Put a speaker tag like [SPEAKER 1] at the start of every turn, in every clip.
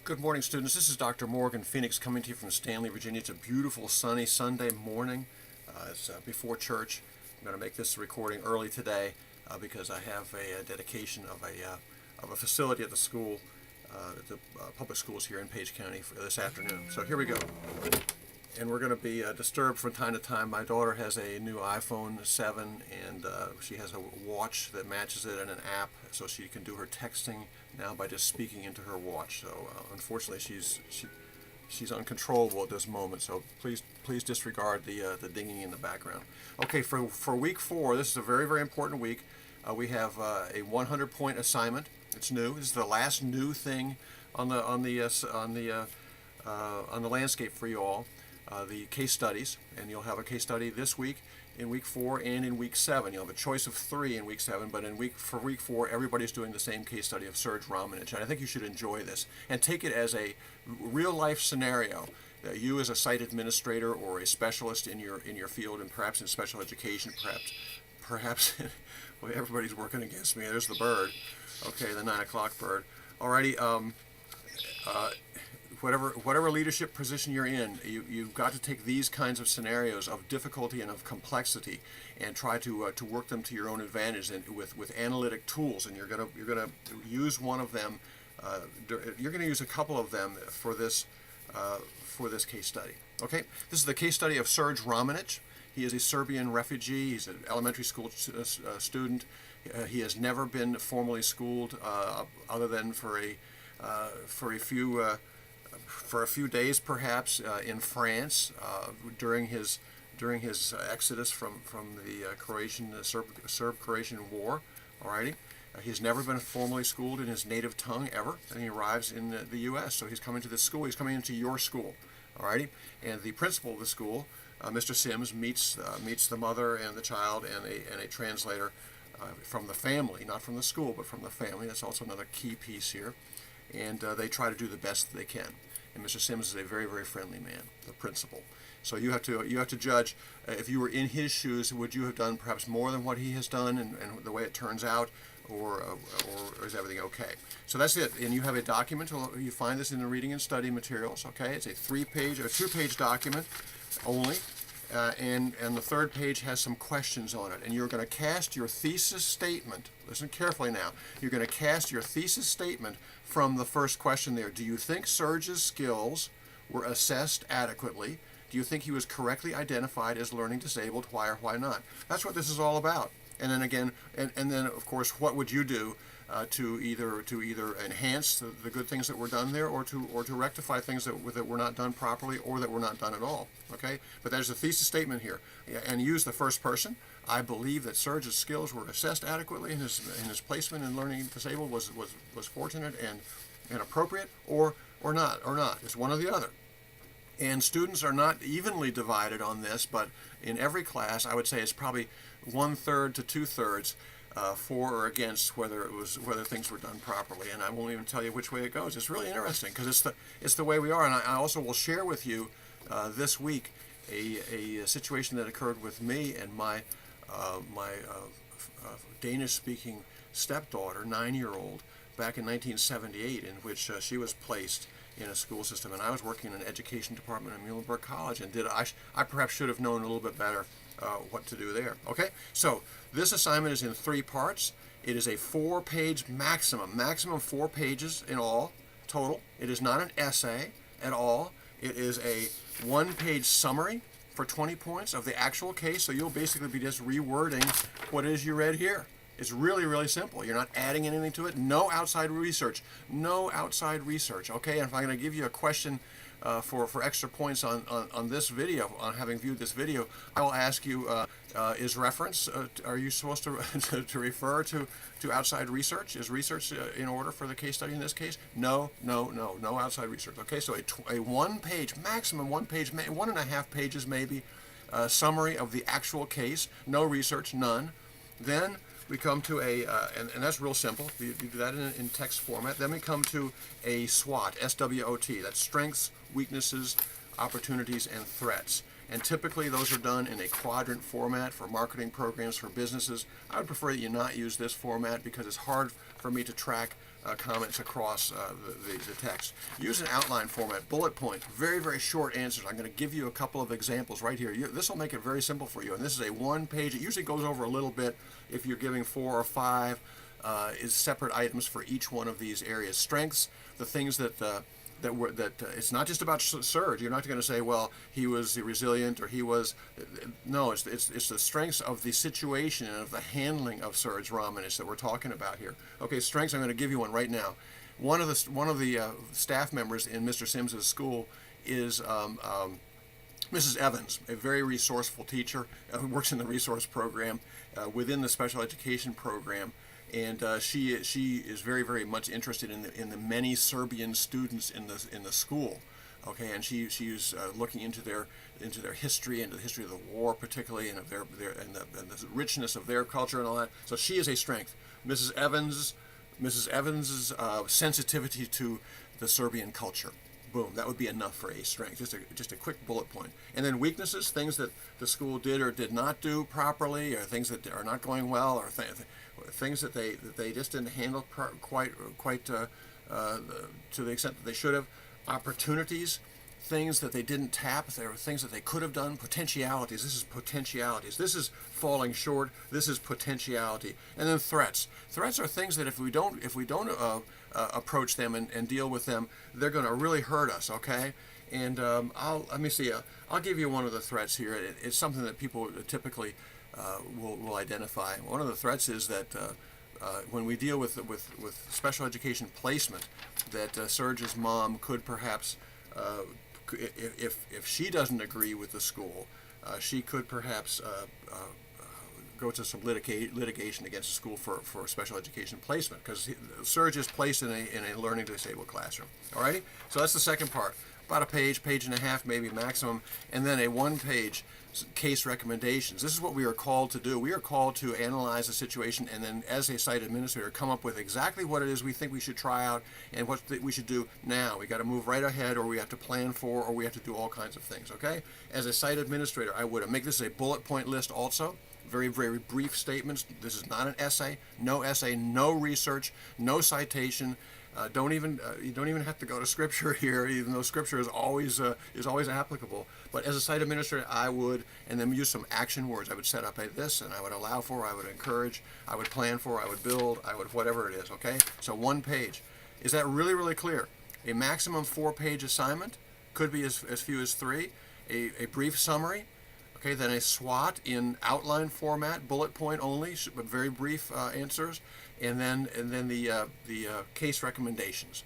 [SPEAKER 1] Good morning, students. This is Dr. Morgan Phoenix coming to you from Stanley, Virginia. It's a beautiful, sunny Sunday morning. It's before church. I'm going to make this recording early today because I have a dedication of a facility at the school, the public schools here in Page County for this afternoon. So here we go. And we're going to be disturbed from time to time. My daughter has a new iPhone 7, and she has a watch that matches it and an app, so she can do her texting now by just speaking into her watch. So unfortunately, she's uncontrollable at this moment. So please disregard the dinging in the background. Okay, for week 4, this is a very, very important week. We have a 100-point assignment. It's new. This is the last new thing on the landscape for you all. The case studies, and you'll have a case study this week, in week 4, and in week 7. You'll have a choice of 3 in week 7, but for week 4, everybody's doing the same case study of Serge Romanich, and I think you should enjoy this and take it as a real-life scenario that you, as a site administrator or a specialist in your field, and perhaps in special education, perhaps well, everybody's working against me. There's the bird. Okay, the 9 o'clock bird. Alrighty. Whatever leadership position you're in, you've got to take these kinds of scenarios of difficulty and of complexity and try to work them to your own advantage and with analytic tools. And you're gonna use one of them. You're gonna use a couple of them for this case study. Okay, this is the case study of Serge Romanich. He is a Serbian refugee. He's an elementary school student. He has never been formally schooled other than for a few days, perhaps, in France during his exodus from the Serb-Croatian War. Alrighty, he's never been formally schooled in his native tongue ever, and he arrives in the U.S. So he's coming to this school. He's coming into your school. Alrighty, and the principal of the school, Mr. Sims, meets the mother and the child and a translator from the family, not from the school, but from the family. That's also another key piece here. And they try to do the best they can. And Mr. Sims is a very, very friendly man, the principal. So you have to judge if you were in his shoes, would you have done perhaps more than what he has done, and the way it turns out, or is everything okay? So that's it. And you have a document. You find this in the reading and study materials. Okay, it's a 3-page or 2-page document only. And the 3rd page has some questions on it, and you're going to cast your thesis statement. Listen carefully now. You're going to cast your thesis statement from the first question there. Do you think Serge's skills were assessed adequately? Do you think he was correctly identified as learning disabled? Why or why not? That's what this is all about. And then again, and then of course, what would you do to either enhance the good things that were done there, or to rectify things that were not done properly, or that were not done at all? Okay, but there's a thesis statement here, and use the first person. I believe that Serge's skills were assessed adequately, and his placement in learning disabled was fortunate and appropriate, or not. It's one or the other. And students are not evenly divided on this, but in every class, I would say it's probably 1/3 to 2/3 for or against whether things were done properly. And I won't even tell you which way it goes. It's really interesting because it's the way we are. And I also will share with you this week a situation that occurred with me and my Danish-speaking stepdaughter, 9-year-old, back in 1978, in which she was placed in a school system, and I was working in an education department at Muhlenberg College, and I perhaps should have known a little bit better what to do there. Okay, so this assignment is in 3 parts. It is a 4-page maximum 4 pages in all total. It is not an essay at all. It is a 1-page summary for 20 points of the actual case, so you'll basically be just rewording what it is you read here. It's really, really simple. You're not adding anything to it. No outside research. No outside research. Okay, and if I'm going to give you a question for extra points on this video, on having viewed this video, I will ask you, is reference, are you supposed to refer to outside research? Is research in order for the case study in this case? No outside research. Okay, so a 1-page, maximum 1-page, 1.5 pages maybe, summary of the actual case. No research, none. Then we come to and that's real simple. You do that in text format. Then we come to a SWOT, S-W-O-T. That's strengths, weaknesses, opportunities, and threats. And typically those are done in a quadrant format for marketing programs for businesses. I would prefer that you not use this format because it's hard for me to track comments across the text. Use an outline format, bullet point, very, very short answers. I'm going to give you a couple of examples right here. This will make it very simple for you. And this is a one-page. It usually goes over a little bit if you're giving 4 or 5 is separate items for each one of these areas. Strengths, the things that it's not just about Serge. You're not going to say, well, he was resilient or he was. No, it's the strengths of the situation and of the handling of Serge Romanich that we're talking about here. Okay, strengths. I'm going to give you one right now. One of the staff members in Mr. Sims's school is Mrs. Evans, a very resourceful teacher who works in the resource program within the special education program. And she is very, very much interested in the many Serbian students in the school, okay. And she's looking into their history, into the history of the war, particularly, and of their and the richness of their culture and all that. So she is a strength. Mrs. Evans's sensitivity to the Serbian culture. Boom, that would be enough for a strength. Just a quick bullet point. And then weaknesses, things that the school did or did not do properly, or things that are not going well, or things that they just didn't handle quite to the extent that they should have. Opportunities, things that they didn't tap. There were things that they could have done. Potentialities. This is potentialities. This is falling short. This is potentiality. And then threats. Threats are things that if we don't approach them and deal with them, they're going to really hurt us. Okay. And let me see. I'll give you one of the threats here. It's something that people typically will identify. One of the threats is that when we deal with special education placement, that Serge's mom could perhaps, if she doesn't agree with the school, she could perhaps go to some litigation against the school for special education placement, because Serge is placed in a learning disabled classroom. Alrighty, so that's the second part. About a page and a half maybe maximum, and then a one-page case recommendations. This is what we are called to do. We are called to analyze the situation and then, as a site administrator, come up with exactly what it is we think we should try out and what we should do now. We got to move right ahead, or we have to plan for, or we have to do all kinds of things. Okay? As a site administrator, I would make this a bullet point list also. Very, very brief statements. This is not an essay. No research, no citation. You don't even have to go to scripture here, even though scripture is always applicable. But as a site administrator, I would, and then use some action words. I would set up this, and I would allow for, I would encourage, I would plan for, I would build, I would whatever it is. Okay, so one page. Is that really, really clear? A maximum 4-page assignment, could be as few as 3. A brief summary. Okay, then a SWOT in outline format, bullet point only, but very brief answers, and then the case recommendations,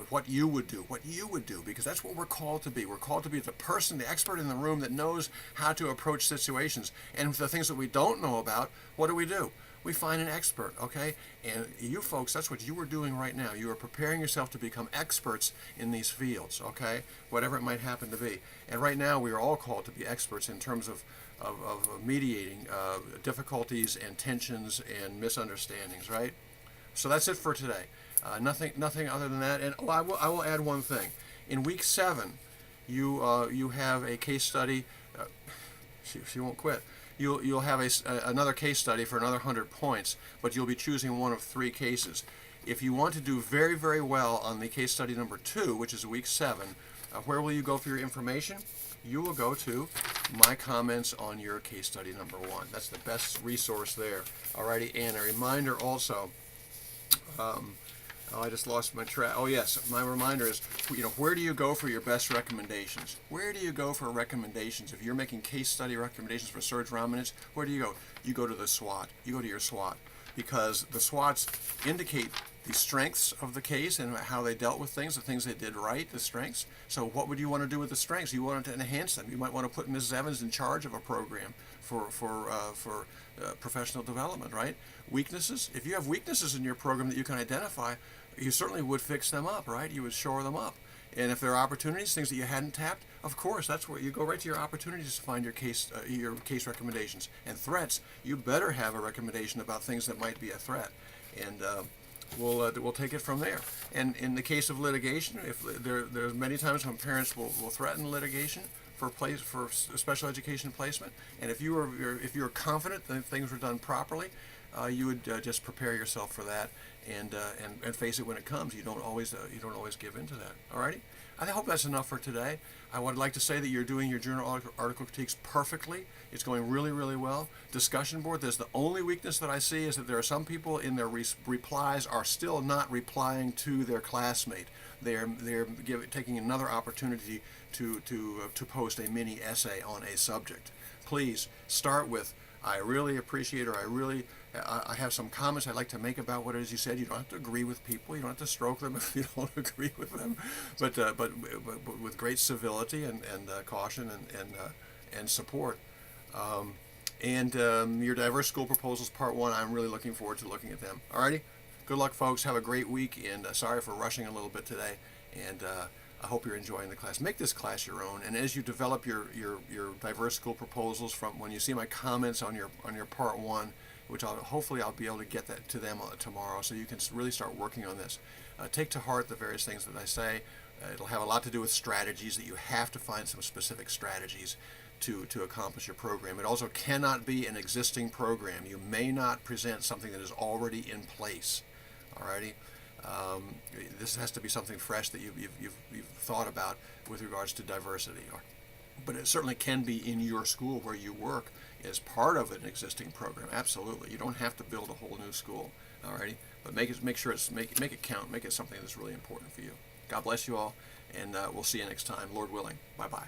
[SPEAKER 1] what you would do, because that's what we're called to be. We're called to be the person, the expert in the room that knows how to approach situations. And the things that we don't know about, what do? We find an expert, okay? And you folks, that's what you are doing right now. You are preparing yourself to become experts in these fields, okay? Whatever it might happen to be. And right now, we are all called to be experts in terms of mediating difficulties and tensions and misunderstandings, right? So that's it for today. Nothing other than that. And I will add one thing. In week 7, you have a case study. She won't quit. You'll have another case study for another 100 points, but you'll be choosing one of 3 cases. If you want to do very, very well on the case study number 2, which is week 7, where will you go for your information? You will go to my comments on your case study number 1. That's the best resource there. Alrighty, and a reminder also. I just lost my track. Oh yes, my reminder is, where do you go for your best recommendations? Where do you go for recommendations? If you're making case study recommendations for Serge Romanich, where do you go? You go to the SWOT. You go to your SWOT, because the SWOTs indicate the strengths of the case and how they dealt with things, the things they did right, the strengths. So what would you want to do with the strengths? You want to enhance them. You might want to put Mrs. Evans in charge of a program for professional development, right? Weaknesses. If you have weaknesses in your program that you can identify, you certainly would fix them up, right? You would shore them up. And if there are opportunities, things that you hadn't tapped, of course, that's where you go right to your opportunities to find your case recommendations. And threats, you better have a recommendation about things that might be a threat. And we'll take it from there. And in the case of litigation, if there's many times when parents will threaten litigation for special education placement, and if you are confident that things were done properly, you would just prepare yourself for that and face it when it comes. You don't always give in to that. Alrighty, I hope that's enough for today. I would like to say that you're doing your journal article critiques perfectly. It's going really, really well. Discussion board, there's the only weakness that I see is that there are some people in their replies are still not replying to their classmate. They're taking another opportunity to post a mini essay on a subject. Please start with, I really appreciate, or I have some comments I'd like to make about what it is you said. You don't have to agree with people. You don't have to stroke them if you don't agree with them. But with great civility and caution and support. Your diverse school proposals, part 1. I'm really looking forward to looking at them. Alrighty. Good luck, folks. Have a great week. And sorry for rushing a little bit today. And I hope you're enjoying the class. Make this class your own. And as you develop your diverse school proposals, from when you see my comments on your part 1, which hopefully I'll be able to get that to them tomorrow, so you can really start working on this. Take to heart the various things that I say. It'll have a lot to do with strategies, that you have to find some specific strategies to accomplish your program. It also cannot be an existing program. You may not present something that is already in place. Alrighty. This has to be something fresh that you've thought about with regards to diversity. But it certainly can be in your school where you work as part of an existing program. Absolutely. You don't have to build a whole new school. Alrighty. But make it count. Make it something that's really important for you. God bless you all, and we'll see you next time, Lord willing. Bye-bye.